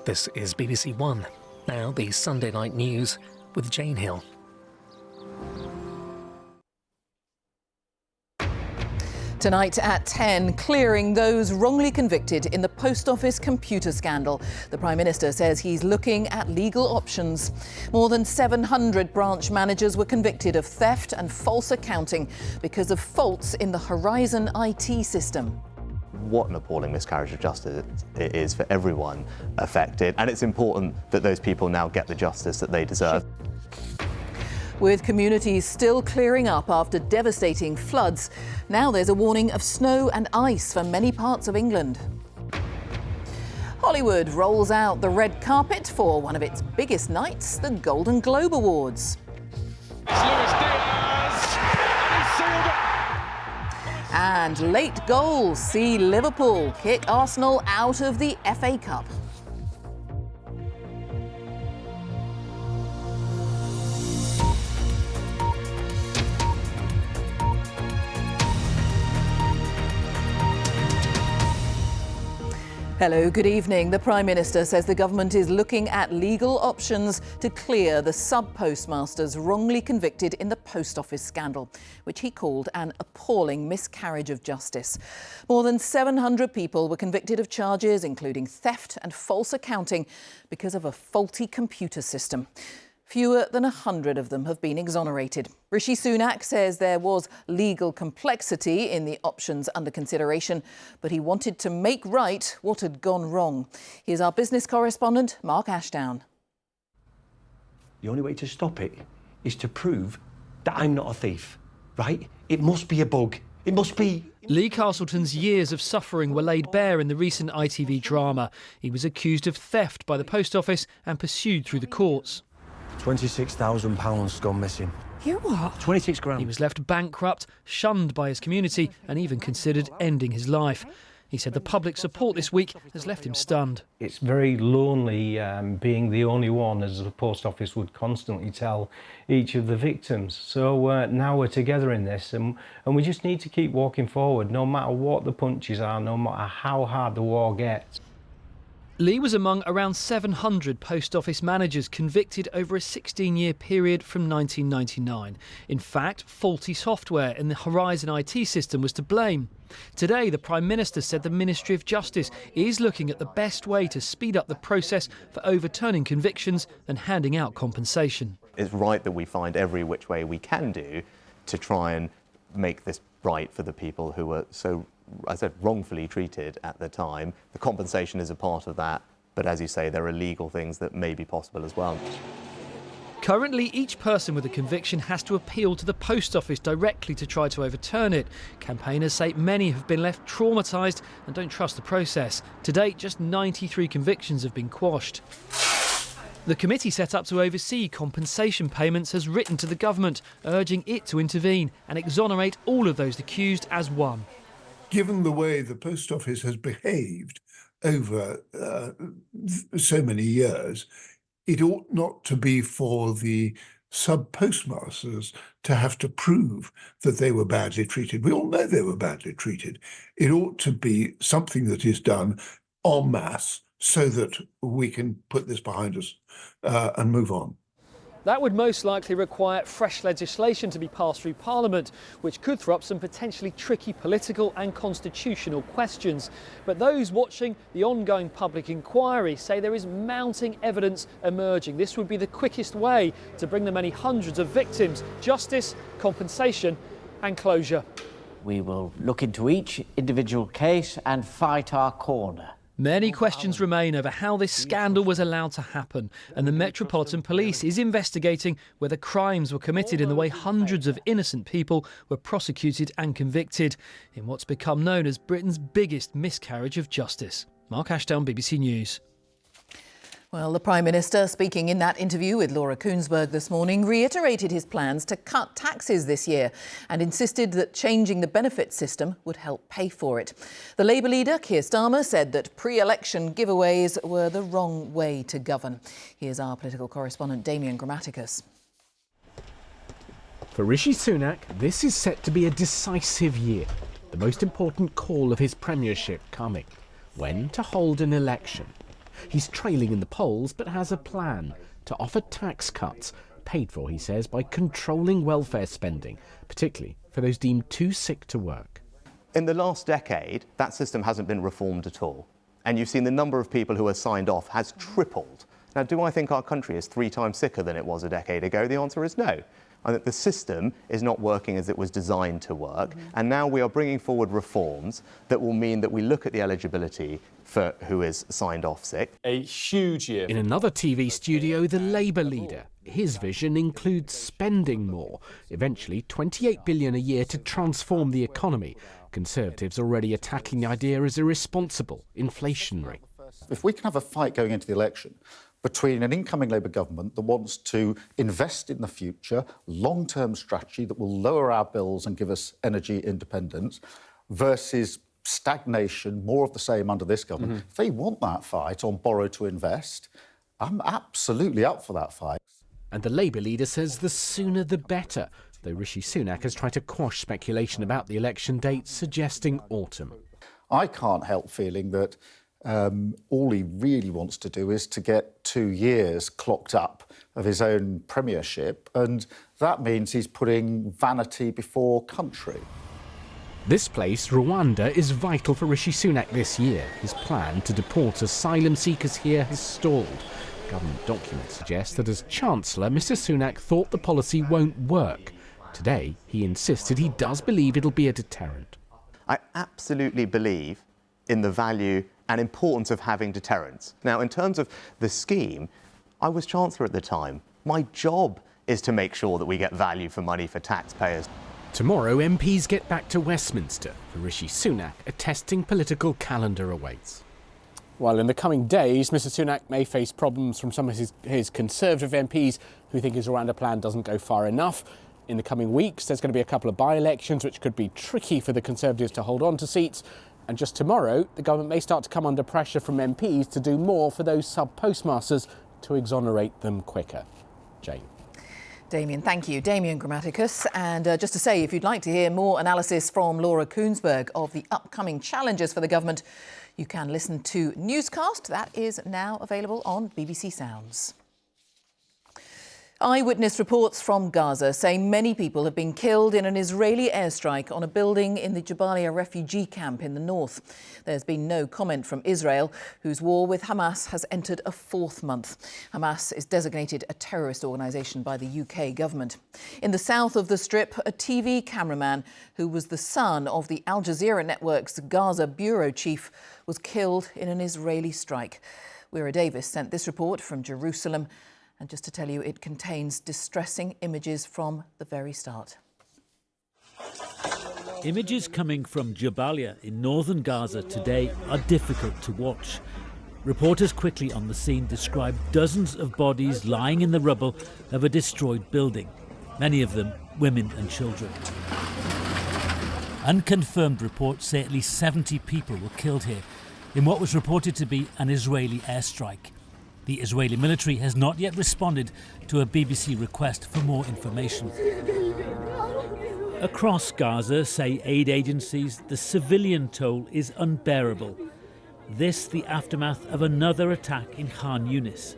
This is BBC One. Now the Sunday night news with Jane Hill. Tonight at 10, clearing those wrongly convicted in the Post Office computer scandal. The Prime Minister says he's looking at legal options. More than 700 branch managers were convicted of theft and false accounting because of faults in the Horizon IT system. What an appalling miscarriage of justice it is for everyone affected, and it's important that those people now get the justice that they deserve. With communities still clearing up after devastating floods, now there's a warning of snow and ice for many parts of England. Hollywood rolls out the red carpet for one of its biggest nights, the Golden Globe Awards. And late goals see Liverpool kick Arsenal out of the FA Cup. Hello, good evening. The Prime Minister says the government is looking at legal options to clear the sub-postmasters wrongly convicted in the Post Office scandal, which he called an appalling miscarriage of justice. More than 700 people were convicted of charges including theft and false accounting because of a faulty computer system. Fewer than 100 of them have been exonerated. Rishi Sunak says there was legal complexity in the options under consideration, but he wanted to make right what had gone wrong. Here's our business correspondent, Mark Ashdown. The only way to stop it is to prove that I'm not a thief, right? It must be a bug. It must be... Lee Castleton's years of suffering were laid bare in the recent ITV drama. He was accused of theft by the Post Office and pursued through the courts. £26,000 gone missing. You what? 26 grand. He was left bankrupt, shunned by his community and even considered ending his life. He said the public support this week has left him stunned. It's very lonely being the only one, as the Post Office would constantly tell each of the victims. So now we're together in this and we just need to keep walking forward, no matter what the punches are, no matter how hard the war gets. Lee was among around 700 Post Office managers convicted over a 16-year period from 1999. In fact, faulty software in the Horizon IT system was to blame. Today, the Prime Minister said the Ministry of Justice is looking at the best way to speed up the process for overturning convictions and handing out compensation. It's right that we find every which way we can do to try and make this right for the people who were so, I said, wrongfully treated at the time. The compensation is a part of that, but as you say, there are legal things that may be possible as well. Currently, each person with a conviction has to appeal to the Post Office directly to try to overturn it. Campaigners say many have been left traumatised and don't trust the process. To date, just 93 convictions have been quashed. The committee set up to oversee compensation payments has written to the government, urging it to intervene and exonerate all of those accused as one. Given the way the Post Office has behaved over so many years, it ought not to be for the sub-postmasters to have to prove that they were badly treated. We all know they were badly treated. It ought to be something that is done en masse so that we can put this behind us and move on. That would most likely require fresh legislation to be passed through Parliament, which could throw up some potentially tricky political and constitutional questions. But those watching the ongoing public inquiry say there is mounting evidence emerging. This would be the quickest way to bring the many hundreds of victims justice, compensation and closure. We will look into each individual case and fight our corner. Many questions remain over how this scandal was allowed to happen, and the Metropolitan Police is investigating whether crimes were committed in the way hundreds of innocent people were prosecuted and convicted in what's become known as Britain's biggest miscarriage of justice. Mark Ashdown, BBC News. Well, the Prime Minister, speaking in that interview with Laura Kuenssberg this morning, reiterated his plans to cut taxes this year and insisted that changing the benefit system would help pay for it. The Labour leader, Keir Starmer, said that pre-election giveaways were the wrong way to govern. Here's our political correspondent, Damian Grammaticus. For Rishi Sunak, this is set to be a decisive year, the most important call of his premiership coming. When to hold an election. He's trailing in the polls, but has a plan to offer tax cuts, paid for, he says, by controlling welfare spending, particularly for those deemed too sick to work. In the last decade, that system hasn't been reformed at all. And you've seen the number of people who are signed off has tripled. Now, do I think our country is 3 times sicker than it was a decade ago? The answer is no. I think the system is not working as it was designed to work. And now we are bringing forward reforms that will mean that we look at the eligibility for who is signed off sick. A huge year. In another TV studio, the Labour leader. His vision includes spending more, eventually $28 billion a year to transform the economy. Conservatives already attacking the idea as irresponsible, inflationary. If we can have a fight going into the election between an incoming Labour government that wants to invest in the future, long-term strategy that will lower our bills and give us energy independence, versus stagnation, more of the same under this government. If they want that fight on borrow to invest, I'm absolutely up for that fight. And the Labour leader says the sooner the better, though Rishi Sunak has tried to quash speculation about the election date, suggesting autumn. I can't help feeling that all he really wants to do is to get 2 years clocked up of his own premiership, and that means he's putting vanity before country. This place, Rwanda, is vital for Rishi Sunak this year. His plan to deport asylum seekers here has stalled. Government documents suggest that as Chancellor, Mr Sunak thought the policy won't work. Today, he insisted he does believe it'll be a deterrent. I absolutely believe in the value and importance of having deterrence. Now, in terms of the scheme, I was Chancellor at the time. My job is to make sure that we get value for money for taxpayers. Tomorrow, MPs get back to Westminster. For Rishi Sunak, a testing political calendar awaits. Well, in the coming days, Mr Sunak may face problems from some of his Conservative MPs who think his Rwanda plan doesn't go far enough. In the coming weeks, there's going to be a couple of by-elections which could be tricky for the Conservatives to hold on to seats. And just tomorrow, the government may start to come under pressure from MPs to do more for those sub-postmasters to exonerate them quicker. Jane. Damien, thank you. Damien Grammaticus. And just to say, if you'd like to hear more analysis from Laura Koonsberg of the upcoming challenges for the government, you can listen to Newscast. That is now available on BBC Sounds. Eyewitness reports from Gaza say many people have been killed in an Israeli airstrike on a building in the Jabalia refugee camp in the north. There's been no comment from Israel, whose war with Hamas has entered a 4th month. Hamas is designated a terrorist organisation by the UK government. In the south of the Strip, a TV cameraman who was the son of the Al Jazeera network's Gaza bureau chief was killed in an Israeli strike. Wira Davis sent this report from Jerusalem. And just to tell you, it contains distressing images from the very start. Images coming from Jabalia in northern Gaza today are difficult to watch. Reporters quickly on the scene describe dozens of bodies lying in the rubble of a destroyed building, many of them women and children. Unconfirmed reports say at least 70 people were killed here in what was reported to be an Israeli airstrike. The Israeli military has not yet responded to a BBC request for more information. Across Gaza, say aid agencies, the civilian toll is unbearable. This the aftermath of another attack in Khan Yunis.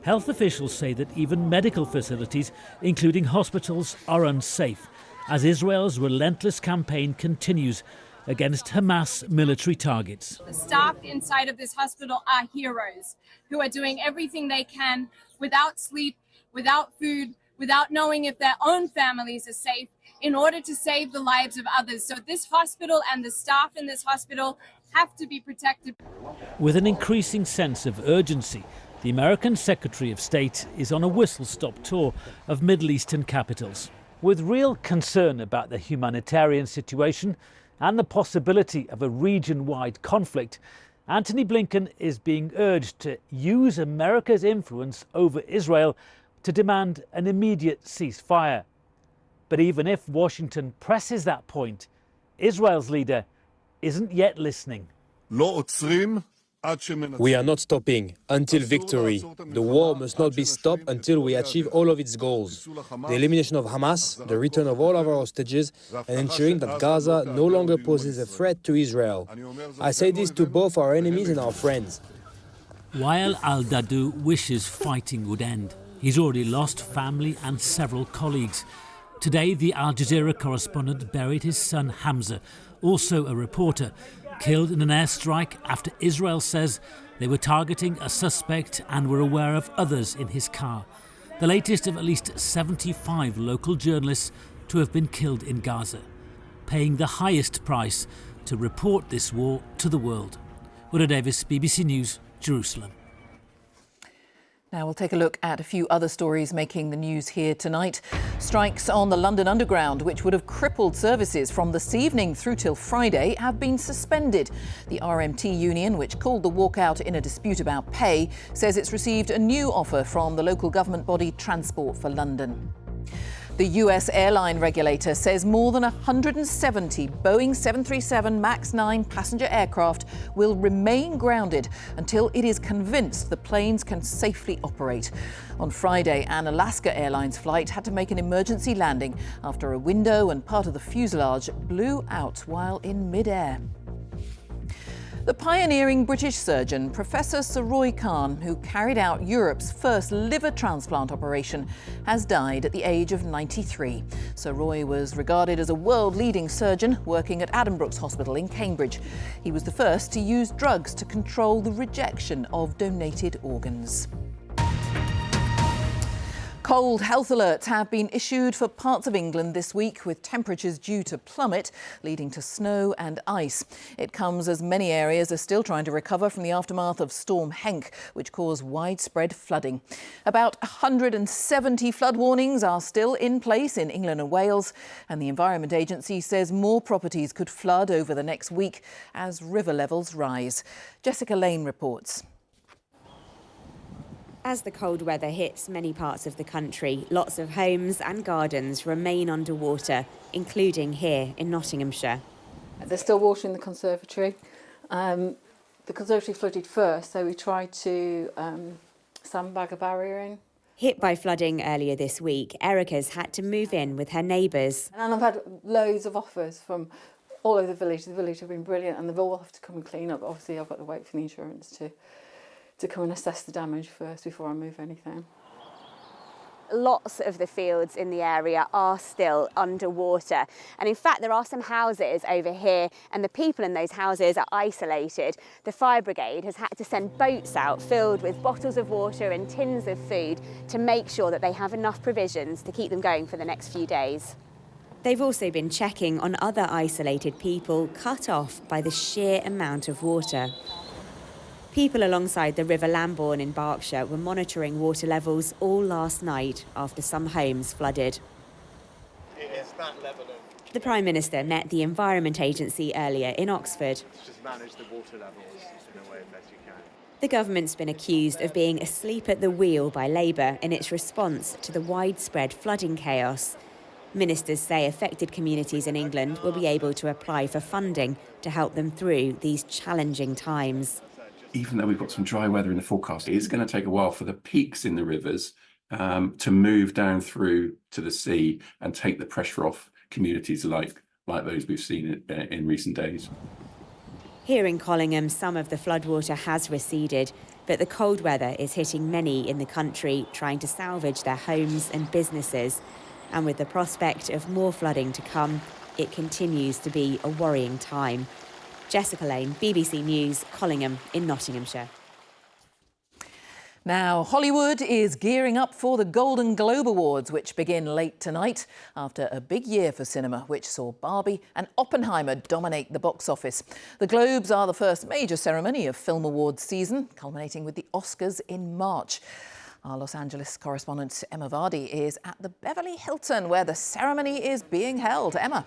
Health officials say that even medical facilities, including hospitals, are unsafe as Israel's relentless campaign continues against Hamas military targets. The staff inside of this hospital are heroes who are doing everything they can without sleep, without food, without knowing if their own families are safe in order to save the lives of others. So this hospital and the staff in this hospital have to be protected. With an increasing sense of urgency, the American Secretary of State is on a whistle-stop tour of Middle Eastern capitals. With real concern about the humanitarian situation and the possibility of a region-wide conflict, Antony Blinken is being urged to use America's influence over Israel to demand an immediate ceasefire. But even if Washington presses that point, Israel's leader isn't yet listening. We are not stopping until victory. The war must not be stopped until we achieve all of its goals. The elimination of Hamas, the return of all of our hostages, and ensuring that Gaza no longer poses a threat to Israel. I say this to both our enemies and our friends. Wael al-Dadou wishes fighting would end. He's already lost family and several colleagues. Today, the Al Jazeera correspondent buried his son Hamza, also a reporter, killed in an airstrike after Israel says they were targeting a suspect and were aware of others in his car. The latest of at least 75 local journalists to have been killed in Gaza, paying the highest price to report this war to the world. Woodrow Davis, BBC News, Jerusalem. Now we'll take a look at a few other stories making the news here tonight. Strikes on the London Underground, which would have crippled services from this evening through till Friday, have been suspended. The RMT union, which called the walkout in a dispute about pay, says it's received a new offer from the local government body Transport for London. The US airline regulator says more than 170 Boeing 737 MAX 9 passenger aircraft will remain grounded until it is convinced the planes can safely operate. On Friday, an Alaska Airlines flight had to make an emergency landing after a window and part of the fuselage blew out while in mid-air. The pioneering British surgeon, Professor Sir Roy Khan, who carried out Europe's first liver transplant operation, has died at the age of 93. Sir Roy was regarded as a world-leading surgeon working at Addenbrooke's Hospital in Cambridge. He was the first to use drugs to control the rejection of donated organs. Cold health alerts have been issued for parts of England this week, with temperatures due to plummet, leading to snow and ice. It comes as many areas are still trying to recover from the aftermath of Storm Henk, which caused widespread flooding. About 170 flood warnings are still in place in England and Wales, and the Environment Agency says more properties could flood over the next week as river levels rise. Jessica Lane reports. As the cold weather hits many parts of the country, lots of homes and gardens remain underwater, including here in Nottinghamshire. There's still water in the conservatory. The conservatory flooded first, so we tried to sandbag a barrier in. Hit by flooding earlier this week, Erica's had to move in with her neighbours. And I've had loads of offers from all over the village. The village have been brilliant, and they've all have to come and clean up. Obviously, I've got to wait for the insurance to come and assess the damage first before I move anything. Lots of the fields in the area are still underwater. And in fact, there are some houses over here and the people in those houses are isolated. The fire brigade has had to send boats out filled with bottles of water and tins of food to make sure that they have enough provisions to keep them going for the next few days. They've also been checking on other isolated people cut off by the sheer amount of water. People alongside the River Lambourne in Berkshire were monitoring water levels all last night after some homes flooded. It is that level of... The Prime Minister met the Environment Agency earlier in Oxford. Just manage the water levels in a way best you can. The government's been accused of being asleep at the wheel by Labour in its response to the widespread flooding chaos. Ministers say affected communities in England will be able to apply for funding to help them through these challenging times. Even though we've got some dry weather in the forecast, it is going to take a while for the peaks in the rivers to move down through to the sea and take the pressure off communities like those we've seen in recent days. Here in Collingham, some of the floodwater has receded, but the cold weather is hitting many in the country trying to salvage their homes and businesses. And with the prospect of more flooding to come, it continues to be a worrying time. Jessica Lane, BBC News, Collingham in Nottinghamshire. Now, Hollywood is gearing up for the Golden Globe Awards, which begin late tonight after a big year for cinema, which saw Barbie and Oppenheimer dominate the box office. The Globes are the first major ceremony of film awards season, culminating with the Oscars in March. Our Los Angeles correspondent Emma Vardy is at the Beverly Hilton, where the ceremony is being held. Emma.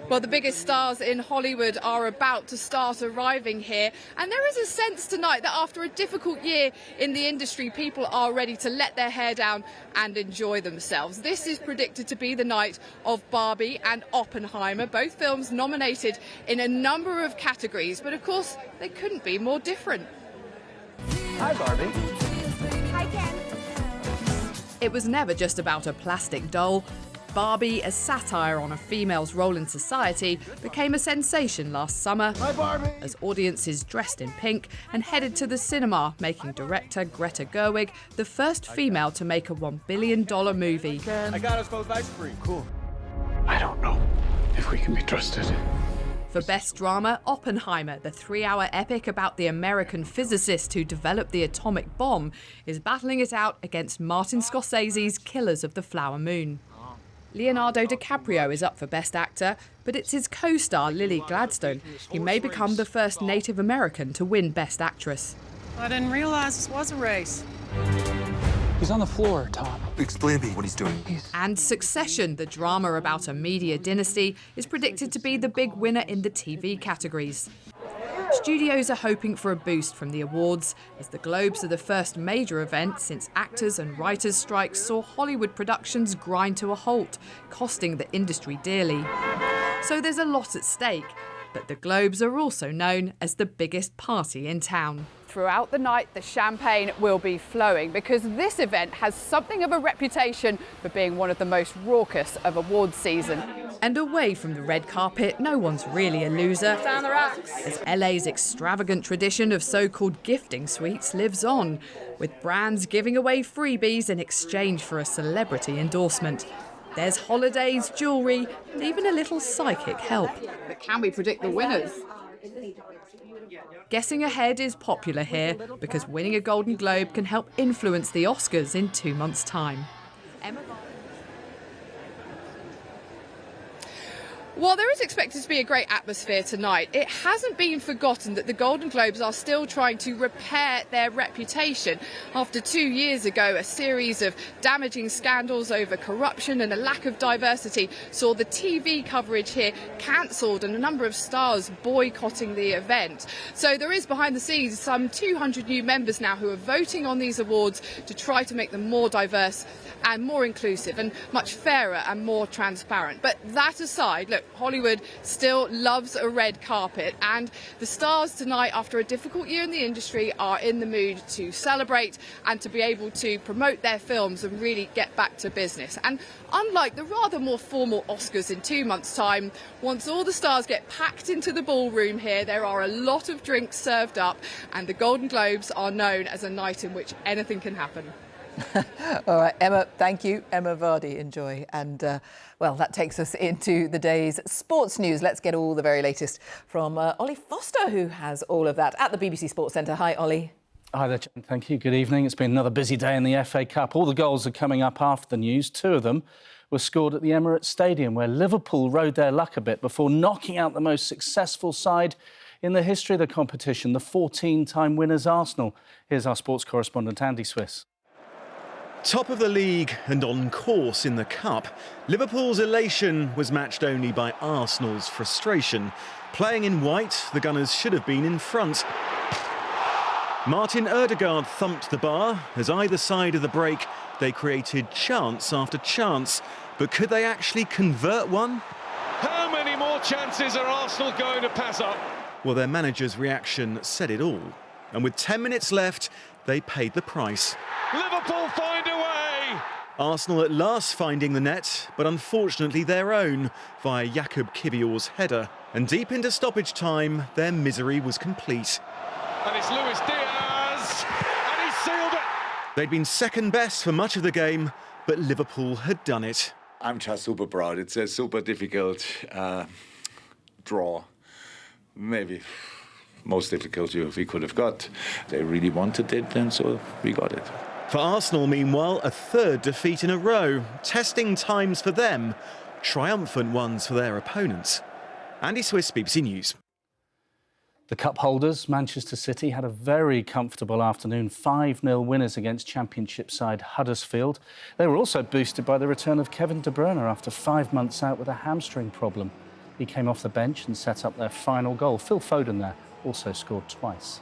Well, the biggest stars in Hollywood are about to start arriving here, and there is a sense tonight that after a difficult year in the industry, people are ready to let their hair down and enjoy themselves. This is predicted to be the night of Barbie and Oppenheimer, both films nominated in a number of categories, but of course they couldn't be more different. Hi, Barbie. It was never just about a plastic doll. Barbie, a satire on a female's role in society, became a sensation last summer. Hi, Barbie! As audiences dressed in pink and headed to the cinema, making director Greta Gerwig the first female to make a $1 billion movie. I got us both ice cream. Cool. I don't know if we can be trusted. For Best Drama, Oppenheimer, the 3-hour epic about the American physicist who developed the atomic bomb, is battling it out against Martin Scorsese's Killers of the Flower Moon. Leonardo DiCaprio is up for Best Actor, but it's his co-star Lily Gladstone. He may become the first Native American to win Best Actress. I didn't realize this was a race. He's on the floor, Tom. Explain to me what he's doing. And Succession, the drama about a media dynasty, is predicted to be the big winner in the TV categories. Studios are hoping for a boost from the awards, as the Globes are the first major event since actors and writers' strikes saw Hollywood productions grind to a halt, costing the industry dearly. So there's a lot at stake, but the Globes are also known as the biggest party in town. Throughout the night, the champagne will be flowing because this event has something of a reputation for being one of the most raucous of awards season. And away from the red carpet, no one's really a loser, Down the racks. as LA's extravagant tradition of so-called gifting suites lives on, with brands giving away freebies in exchange for a celebrity endorsement. There's holidays, jewellery, and even a little psychic help. But can we predict the winners? Guessing ahead is popular here because winning a Golden Globe can help influence the Oscars in 2 months' time. While there is expected to be a great atmosphere tonight, it hasn't been forgotten that the Golden Globes are still trying to repair their reputation. After 2 years ago, a series of damaging scandals over corruption and a lack of diversity saw the TV coverage here cancelled and a number of stars boycotting the event. So there is behind the scenes some 200 new members now who are voting on these awards to try to make them more diverse and more inclusive and much fairer and more transparent. But that aside, look, Hollywood still loves a red carpet, and the stars tonight, after a difficult year in the industry, are in the mood to celebrate and to be able to promote their films and really get back to business. And unlike the rather more formal Oscars in 2 months' time, once all the stars get packed into the ballroom here, there are a lot of drinks served up, and the Golden Globes are known as a night in which anything can happen. All right, Emma, thank you. Emma Vardy, enjoy. And, well, that takes us into the day's sports news. Let's get all the very latest from Ollie Foster, who has all of that at the BBC Sports Centre. Hi, Ollie. Hi there, Jen. Thank you. Good evening. It's been another busy day in the FA Cup. All the goals are coming up after the news. 2 of them were scored at the Emirates Stadium, where Liverpool rode their luck a bit before knocking out the most successful side in the history of the competition, the 14-time winners Arsenal. Here's our sports correspondent, Andy Swiss. Top of the league and on course in the Cup, Liverpool's elation was matched only by Arsenal's frustration. Playing in white, the Gunners should have been in front. Martin Ødegaard thumped the bar. As either side of the break, they created chance after chance. But could they actually convert one? How many more chances are Arsenal going to pass up? Well, their manager's reaction said it all. And with 10 minutes left, they paid the price. Liverpool find a way! Arsenal at last finding the net, but unfortunately their own, via Jakub Kivior's header. And deep into stoppage time, their misery was complete. And it's Luis Diaz, and he's sealed it! They'd been second best for much of the game, but Liverpool had done it. I'm just super proud. It's a super difficult draw. Maybe most difficult we could have got. They really wanted it, and so we got it. For Arsenal, meanwhile, a third defeat in a row. Testing times for them, triumphant ones for their opponents. Andy Swiss, BBC News. The cup holders, Manchester City, had a very comfortable afternoon, 5-0 winners against Championship side Huddersfield. They were also boosted by the return of Kevin De Bruyne after 5 months out with a hamstring problem. He came off the bench and set up their final goal. Phil Foden there also scored twice.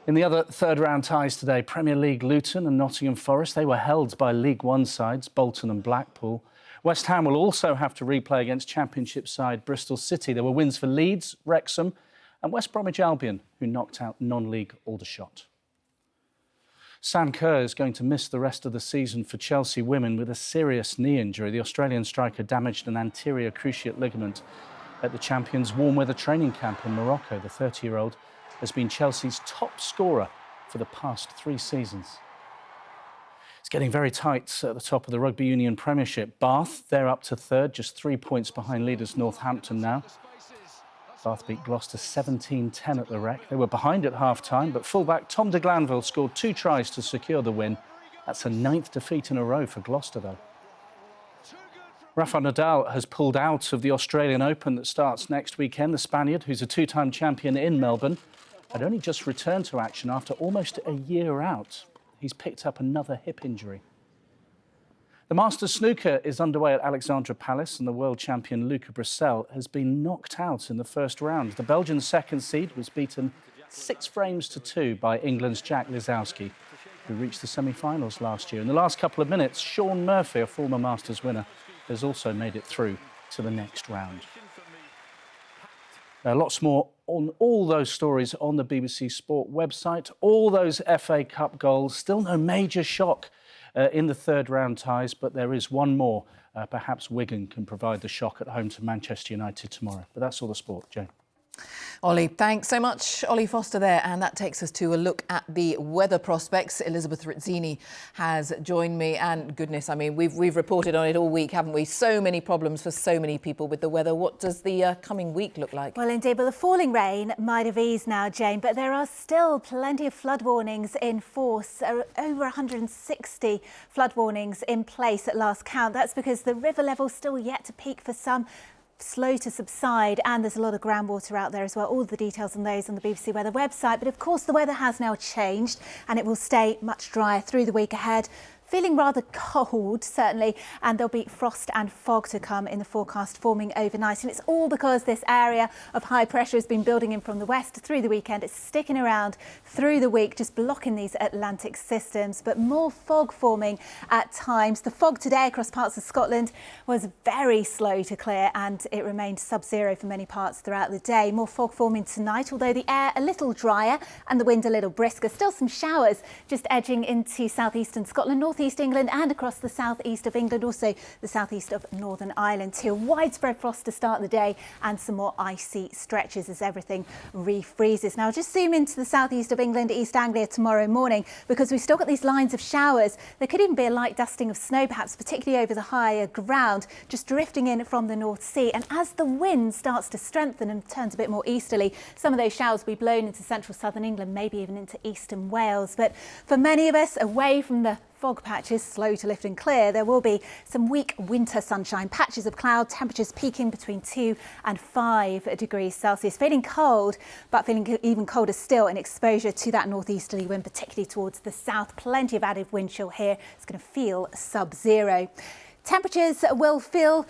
In the other third-round ties today, Premier League Luton and Nottingham Forest, they were held by League One sides, Bolton and Blackpool. West Ham will also have to replay against Championship side Bristol City. There were wins for Leeds, Wrexham and West Bromwich Albion, who knocked out non-league Aldershot. Sam Kerr is going to miss the rest of the season for Chelsea women with a serious knee injury. The Australian striker damaged an anterior cruciate ligament at the Champions warm weather training camp in Morocco. The 30-year-old has been Chelsea's top scorer for the past 3 seasons. It's getting very tight at the top of the Rugby Union Premiership. Bath, they're up to 3rd, just 3 points behind leaders Northampton now. Bath beat Gloucester 17-10 at the Rec. They were behind at half-time, but fullback Tom de Glanville scored 2 tries to secure the win. That's a 9th defeat in a row for Gloucester, though. Rafa Nadal has pulled out of the Australian Open that starts next weekend. The Spaniard, who's a 2-time champion in Melbourne, had only just returned to action after almost a year out. He's picked up another hip injury. The Masters snooker is underway at Alexandra Palace, and the world champion Luca Brissell has been knocked out in the first round. The Belgian second seed was beaten 6 frames to 2 by England's Jack Lisowski, who reached the semi-finals last year. In the last couple of minutes, Shaun Murphy, a former Masters winner, has also made it through to the next round. Lots more on all those stories on the BBC Sport website. All those FA Cup goals. Still no major shock in the third round ties, but there is one more. Perhaps Wigan can provide the shock at home to Manchester United tomorrow. But that's all the sport, Jane. Ollie, thanks so much. Ollie Foster there. And that takes us to a look at the weather prospects. Elizabeth Rizzini has joined me. And goodness, I mean, we've reported on it all week, haven't we? So many problems for so many people with the weather. What does the coming week look like? Well, indeed, but the falling rain might have eased now, Jane, but there are still plenty of flood warnings in force. Over 160 flood warnings in place at last count. That's because the river level's still yet to peak for some, slow to subside, and there's a lot of groundwater out there as well. All the details on those on the BBC Weather website. But of course the weather has now changed and it will stay much drier through the week ahead. Feeling rather cold, certainly, and there'll be frost and fog to come in the forecast, forming overnight. And it's all because this area of high pressure has been building in from the west through the weekend. It's sticking around through the week, just blocking these Atlantic systems, but more fog forming at times. The fog today across parts of Scotland was very slow to clear, and it remained sub-zero for many parts throughout the day. More fog forming tonight, although the air a little drier and the wind a little brisker. Still some showers just edging into southeastern Scotland, northeast England and across the southeast of England, also the southeast of Northern Ireland too. Widespread frost to start the day and some more icy stretches as everything refreezes. Now just zoom into the southeast of England, East Anglia tomorrow morning, because we've still got these lines of showers. There could even be a light dusting of snow, perhaps particularly over the higher ground, just drifting in from the North Sea. And as the wind starts to strengthen and turns a bit more easterly, some of those showers will be blown into central southern England, maybe even into eastern Wales. But for many of us, away from the fog patches, slow to lift and clear, there will be some weak winter sunshine, patches of cloud, temperatures peaking between 2 and 5 degrees Celsius. Feeling cold, but feeling even colder still in exposure to that northeasterly wind, particularly towards the south. Plenty of added wind chill here. It's going to feel sub-zero. Temperatures will feel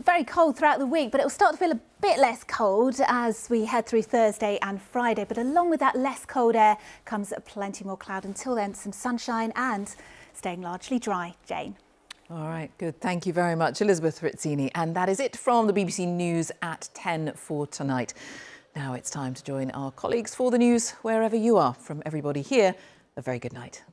very cold throughout the week, but it will start to feel a bit less cold as we head through Thursday and Friday. But along with that less cold air comes plenty more cloud. Until then, some sunshine and staying largely dry. Jane. All right, good. Thank you very much, Elizabeth Rizzini. And that is it from the BBC News at 10 for tonight. Now it's time to join our colleagues for the news wherever you are. From everybody here, a very good night.